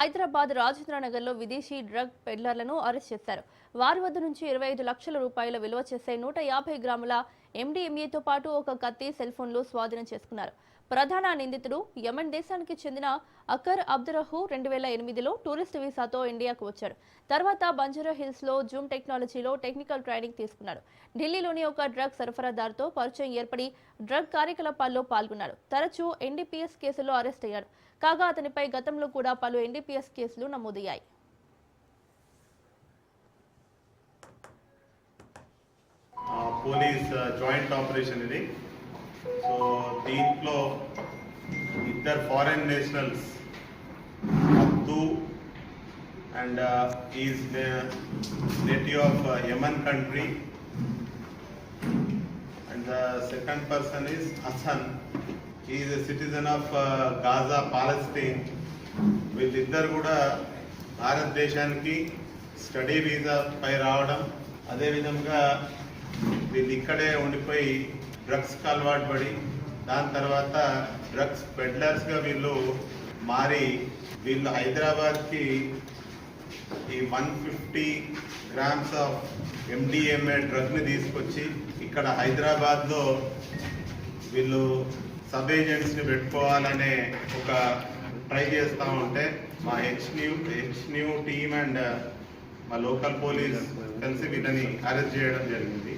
హైదరాబాద్ రాజేంద్ర నగర్లో విదేశీ drug పెడ్లర్లను arrest చేశారు. వారి వద్ద నుంచి 25 లక్షల రూపాయల విలువ చేసే 150 గ్రాముల ఎండీఎంఏతో పాటు ఒక కత్తి, సెల్ ఫోన్లు స్వాధీనం చేసుకున్నారు. ప్రధాన నిందితుడు యమన్ దేశానికి చెందిన అకర్ అబ్దురహు 2008లో టూరిస్ట్ వీసాతో ఇండియాకు వచ్చాడు. తర్వాత బంజారా హిల్స్ లో జూమ్ టెక్నాలజీలో టెక్నికల్ ట్రైనింగ్ తీసుకున్నాడు. ఢిల్లీలోని ఒక డ్రగ్ సరఫరాదారుతో పరిచయం ఏర్పడి డ్రగ్ కార్యకలాపాల్లో పాల్గొన్నాడు. తరచూ ఎన్డీపీఎస్ కేసులో అరెస్ట్ అయ్యాడు. కాగా అతనిపై గతంలో కూడా పలు ఎన్డీపీఎస్ కేసులు నమోదయ్యాయి. పోలీస్ జాయింట్ ఆపరేషన్ ఇది. సో దీంట్లో ఇద్దరు foreign nationals Abdu and is native of Yemen country and the second person is Hasan. He is a citizen of Gaza, Palestine. వీళ్ళిద్దరు కూడా భారతదేశానికి స్టడీ వీసా పై రావడం, అదేవిధంగా వీళ్ళు ఇక్కడే ఉండిపోయి డ్రగ్స్కి అలవాటు పడి దాని తర్వాత డ్రగ్స్ పెడ్లర్స్గా వీళ్ళు మారి వీళ్ళు హైదరాబాద్కి ఈ 150 గ్రామ్స్ ఆఫ్ ఎండిఎంఏ డ్రగ్ని తీసుకొచ్చి ఇక్కడ హైదరాబాద్లో వీళ్ళు సబ్ ఏజెంట్స్ని పెట్టుకోవాలనే ఒక ట్రై చేస్తూ ఉంటే మా హెచ్ న్యూ టీమ్ అండ్ మా లోకల్ పోలీస్ కలిసి వీళ్ళని అరెస్ట్ చేయడం జరిగింది.